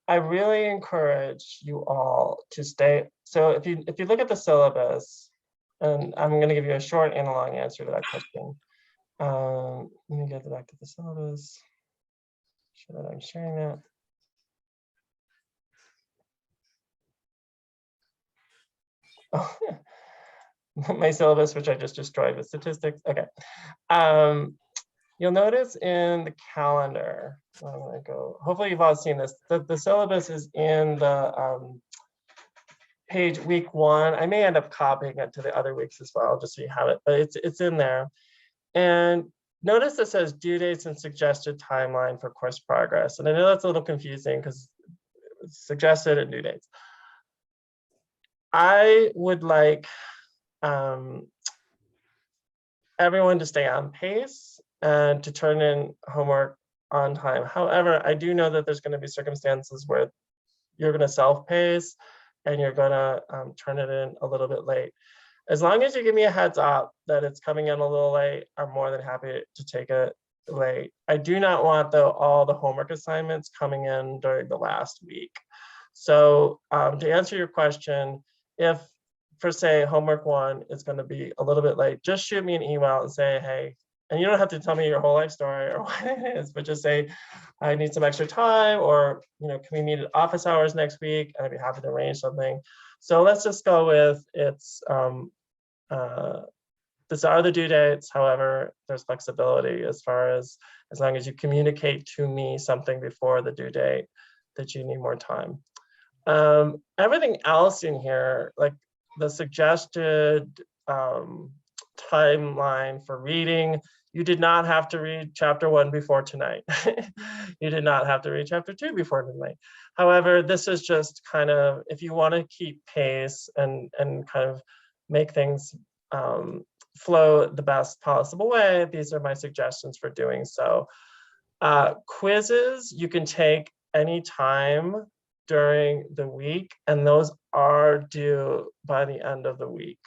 I really encourage you all to stay. So if you look at the syllabus, and I'm going to give you a short and a long answer to that question. Let me get back to the syllabus. Sure that I'm sharing that. Oh, my syllabus, which I just destroyed with statistics. Okay. You'll notice in the calendar, I'm gonna go, hopefully you've all seen this, the syllabus is in the page week 1. I may end up copying it to the other weeks as well, just so you have it, but it's in there. And notice it says due dates and suggested timeline for course progress. And I know that's a little confusing because suggested and due dates. I would like everyone to stay on pace and to turn in homework on time. However, I do know that there's going to be circumstances where you're going to self-pace and you're going to turn it in a little bit late. As long as you give me a heads up that it's coming in a little late, I'm more than happy to take it late. I do not want, though, all the homework assignments coming in during the last week. So to answer your question, if for say homework 1 is going to be a little bit late, just shoot me an email and say, hey, and you don't have to tell me your whole life story or what it is, but just say, I need some extra time, or, you know, can we meet at office hours next week? And I'd be happy to arrange something. So let's just go with it's, these are the due dates. However, there's flexibility as long as you communicate to me something before the due date that you need more time. Everything else in here, like the suggested timeline for reading, you did not have to read chapter 1 before tonight. You did not have to read chapter 2 before tonight. However, this is just kind of, if you want to keep pace and kind of make things flow the best possible way, these are my suggestions for doing so. Quizzes you can take anytime during the week, and those are due by the end of the week.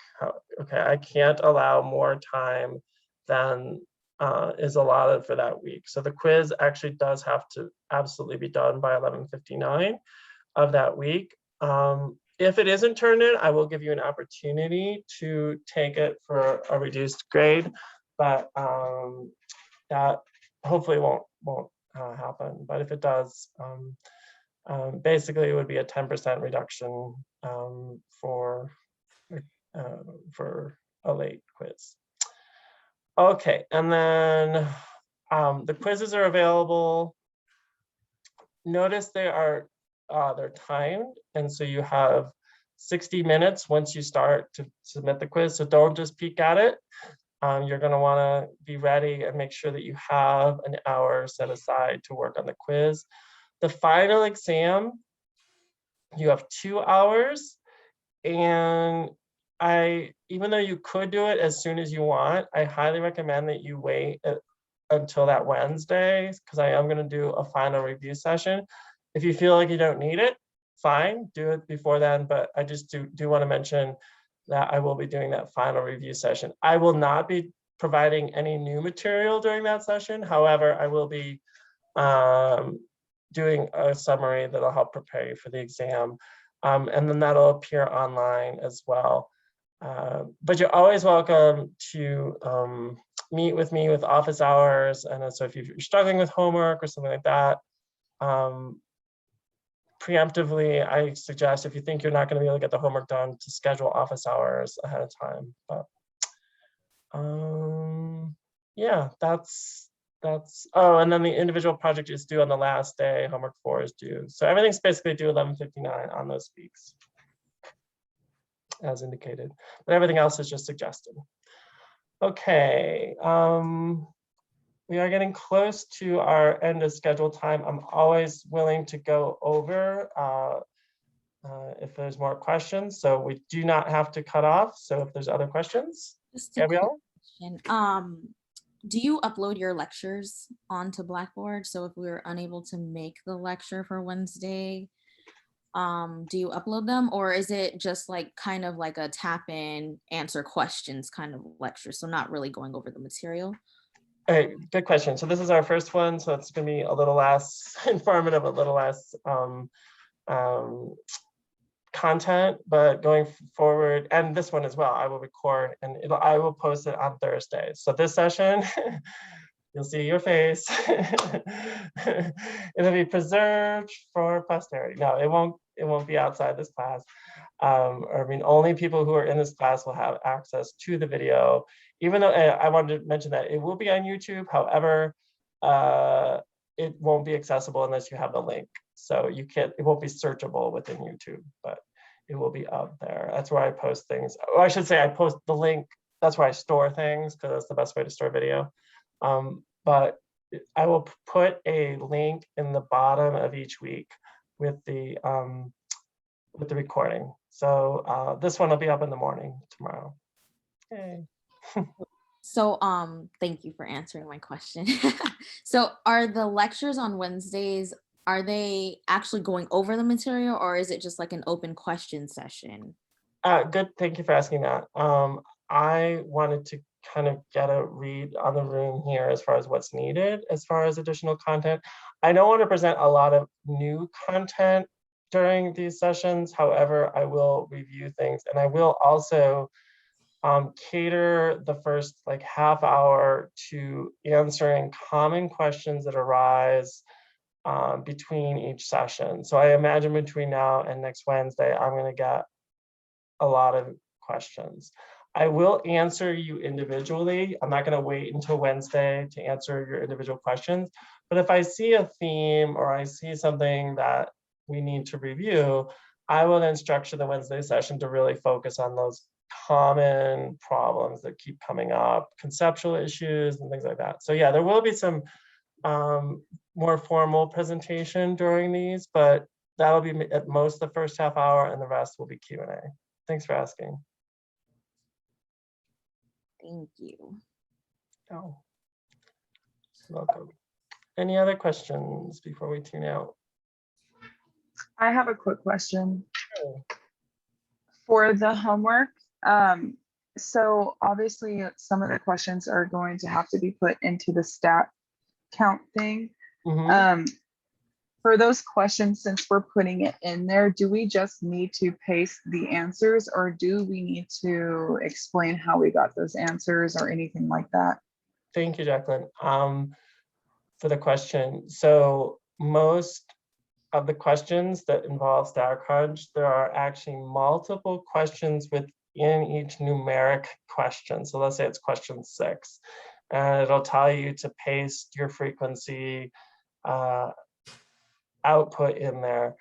Okay, I can't allow more time than is allotted for that week. So the quiz actually does have to absolutely be done by 11:59 of that week. If it isn't turned in, I will give you an opportunity to take it for a reduced grade, but that hopefully won't happen. But if it does, basically it would be a 10% reduction for a late quiz. Okay, and then the quizzes are available. Notice they're timed, and so you have 60 minutes once you start to submit the quiz. So don't just peek at it. You're going to want to be ready and make sure that you have an hour set aside to work on the quiz. The final exam, you have 2 hours, and even though you could do it as soon as you want, I highly recommend that you wait until that Wednesday, because I am going to do a final review session. If you feel like you don't need it, fine, do it before then, but I just do want to mention that I will be doing that final review session. I will not be providing any new material during that session. However, I will be doing a summary that'll help prepare you for the exam. And then that'll appear online as well. But you're always welcome to meet with me with office hours. And so if you're struggling with homework or something like that, preemptively, I suggest if you think you're not going to be able to get the homework done, to schedule office hours ahead of time. But yeah, that's oh, and then the individual project is due on the last day. Homework 4 is due. So everything's basically due 11:59 on those weeks, as indicated. But everything else is just suggested. Okay. We are getting close to our end of schedule time. I'm always willing to go over if there's more questions. So we do not have to cut off. So if there's other questions, Gabrielle? Do you upload your lectures onto Blackboard? So if we were unable to make the lecture for Wednesday, do you upload them, or is it just like kind of like a tap in, answer questions kind of lecture? So not really going over the material? Hey, good question. So this is our first one, so it's going to be a little less informative, a little less content, but going forward, and this one as well, I will record and I will post it on Thursday. So this session, you'll see your face. It'll be preserved for posterity. No, it won't be outside this class. I mean, only people who are in this class will have access to the video, even though I wanted to mention that it will be on YouTube. However, it won't be accessible unless you have the link. So it won't be searchable within YouTube, but it will be up there. That's where I post things. Or I should say I post the link. That's where I store things, because that's the best way to store video. But I will put a link in the bottom of each week with the recording. So this one will be up in the morning tomorrow. Okay. So thank you for answering my question. So are the lectures on Wednesdays, are they actually going over the material, or is it just like an open question session? Good, thank you for asking that. I wanted to kind of get a read on the room here as far as what's needed, as far as additional content. I don't want to present a lot of new content during these sessions. However, I will review things, and I will also cater the first like half hour to answering common questions that arise between each session. So I imagine between now and next Wednesday, I'm going to get a lot of questions. I will answer you individually. I'm not going to wait until Wednesday to answer your individual questions. But if I see a theme or I see something that we need to review, I will then structure the Wednesday session to really focus on those common problems that keep coming up, conceptual issues and things like that. So yeah, there will be some more formal presentation during these, but that'll be at most the first half hour, and the rest will be Q&A. Thanks for asking. Thank you. Oh, welcome. Any other questions before we tune out? I have a quick question. Sure. For the homework. So obviously some of the questions are going to have to be put into the stat count thing. For those questions, since we're putting it in there, do we just need to paste the answers, or do we need to explain how we got those answers or anything like that? Thank you, Jacqueline, for the question. So most of the questions that involve StatCrunch, there are actually multiple questions within each numeric question. So let's say it's question 6, and it'll tell you to paste your frequency output in there.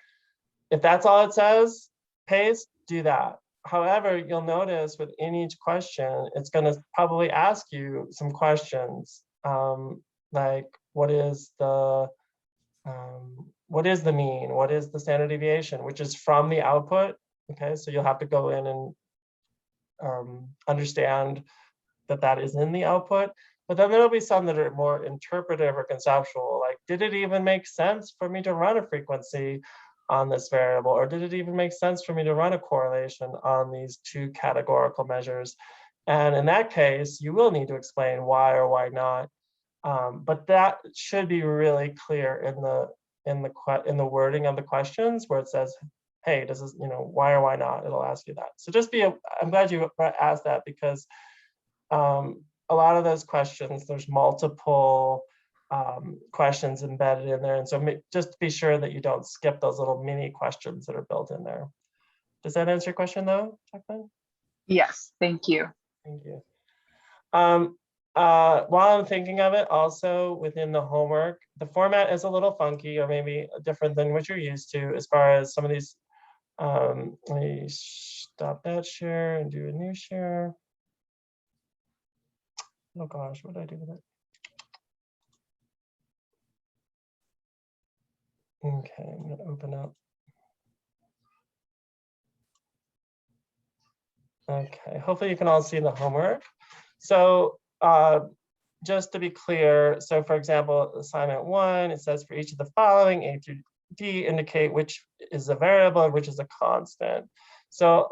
If that's all it says, paste, do that. However, you'll notice within each question, it's going to probably ask you some questions like what is the mean? What is the standard deviation, which is from the output? Okay, so you'll have to go in and understand that that is in the output. But then there'll be some that are more interpretive or conceptual, like, did it even make sense for me to run a frequency on this variable? Or did it even make sense for me to run a correlation on these two categorical measures? And in that case, you will need to explain why or why not. But that should be really clear in the wording of the questions, where it says, hey, does this, why or why not? It'll ask you that. So just I'm glad you asked that, because a lot of those questions, there's multiple questions embedded in there. And so just be sure that you don't skip those little mini questions that are built in there. Does that answer your question though, Jacqueline? Yes, thank you. Thank you. While I'm thinking of it, also within the homework, the format is a little funky, or maybe different than what you're used to as far as some of these. Let me stop that share and do a new share. Oh gosh, what did I do with it? Okay, I'm gonna open up. Okay, hopefully you can all see the homework. So just to be clear, so for example, assignment 1, it says for each of the following, A through D, indicate which is a variable and which is a constant. So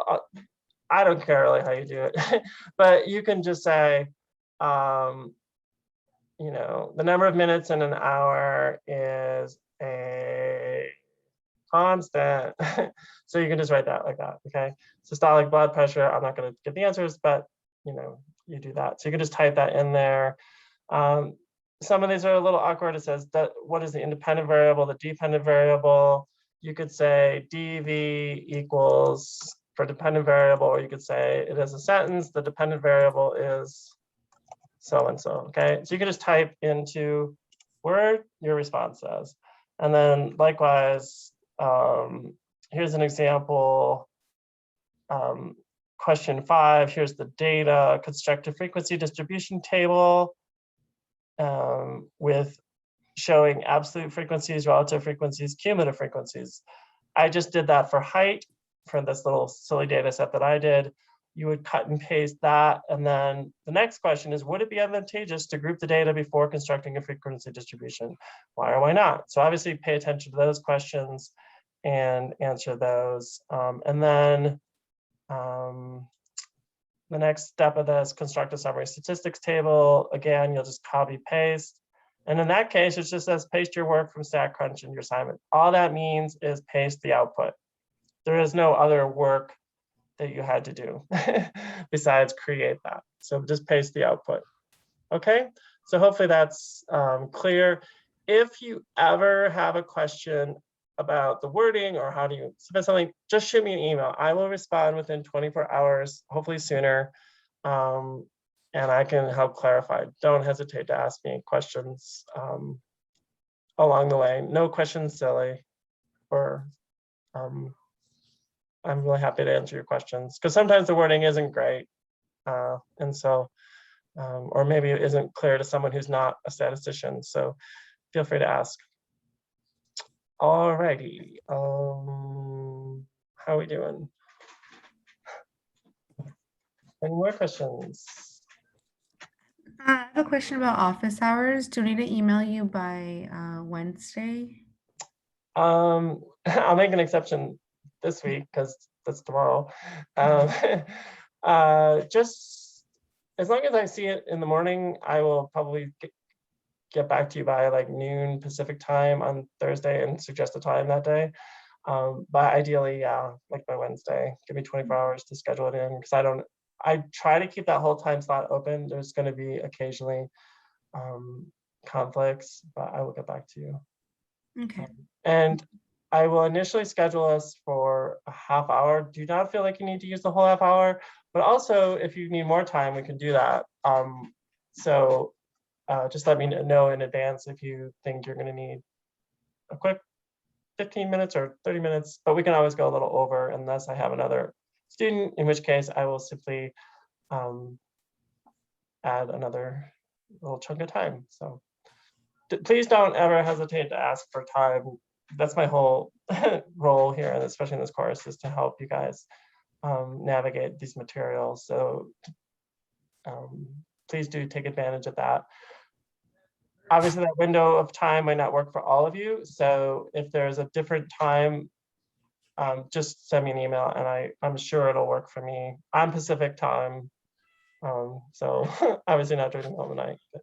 I don't care really how you do it, but you can just say, the number of minutes in an hour is a constant. So you can just write that like that, okay? Systolic blood pressure, I'm not going to give the answers, but you do that. So you can just type that in there. Some of these are a little awkward. It says that what is the independent variable, the dependent variable. You could say dv equals for dependent variable, or you could say it is a sentence, the dependent variable is so and so, okay? So you can just type into Word your response says. And then likewise, here's an example question 5, here's the data, construct a frequency distribution table with showing absolute frequencies, relative frequencies, cumulative frequencies. I just did that for height for this little silly data set that I did. You would cut and paste that. And then the next question is, would it be advantageous to group the data before constructing a frequency distribution? Why or why not? So obviously pay attention to those questions and answer those. And then the next step of this, construct a summary statistics table. Again, you'll just copy paste. And in that case, it just says paste your work from StatCrunch in your assignment. All that means is paste the output. There is no other work that you had to do besides create that. So just paste the output. Okay, so hopefully that's clear. If you ever have a question about the wording or how do you submit something, just shoot me an email. I will respond within 24 hours, hopefully sooner. And I can help clarify. Don't hesitate to ask me questions along the way. No questions silly, or I'm really happy to answer your questions because sometimes the wording isn't great. And so, or maybe it isn't clear to someone who's not a statistician. So feel free to ask. All righty. How are we doing? Any more questions? I have a question about office hours. Do we need to email you by Wednesday? I'll make an exception this week because that's tomorrow. Just as long as I see it in the morning, I will probably get back to you by like noon Pacific time on Thursday and suggest a time that day. But ideally, yeah, like by Wednesday, give me 24 hours to schedule it in because I try to keep that whole time slot open. There's going to be occasionally conflicts, but I will get back to you. Okay. And I will initially schedule us for a half hour. Do not feel like you need to use the whole half hour, but also if you need more time, we can do that. So just let me know in advance if you think you're going to need a quick 15 minutes or 30 minutes, but we can always go a little over unless I have another student, in which case I will simply add another little chunk of time. So please don't ever hesitate to ask for time. That's my whole role here, and especially in this course, is to help you guys navigate these materials. So please do take advantage of that. Obviously, that window of time might not work for all of you. So if there's a different time, just send me an email and I'm sure it'll work for me. I'm Pacific time. So obviously not during the middle of the night, but,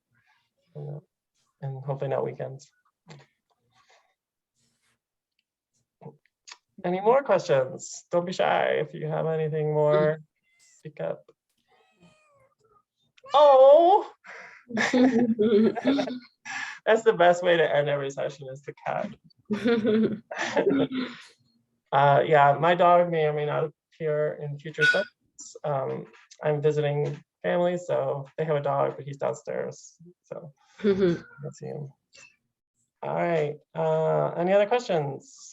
and hopefully not weekends. Any more questions? Don't be shy. If you have anything more, speak up. Oh, that's the best way to end every session is to cat. Yeah, my dog may or may not appear in future sessions. I'm visiting family, so they have a dog, but he's downstairs. So let's see him. All right. Any other questions?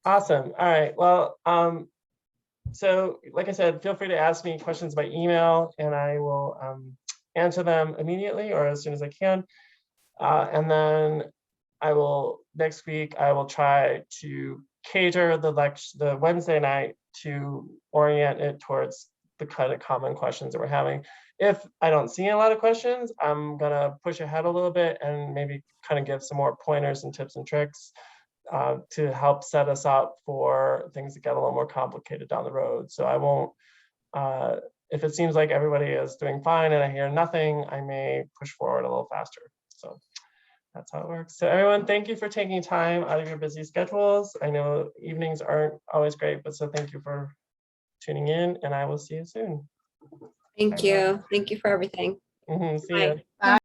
Awesome. All right. Well, so like I said, feel free to ask me questions by email and I will answer them immediately or as soon as I can. And then next week, I will try to cater the Wednesday night to orient it towards the kind of common questions that we're having. If I don't see a lot of questions, I'm gonna push ahead a little bit and maybe kind of give some more pointers and tips and tricks to help set us up for things that get a little more complicated down the road. So I won't, if it seems like everybody is doing fine and I hear nothing, I may push forward a little faster. So that's how it works. So everyone, thank you for taking time out of your busy schedules. I know evenings aren't always great, but so thank you for tuning in and I will see you soon. Thank you. Thank you for everything. See you. Bye.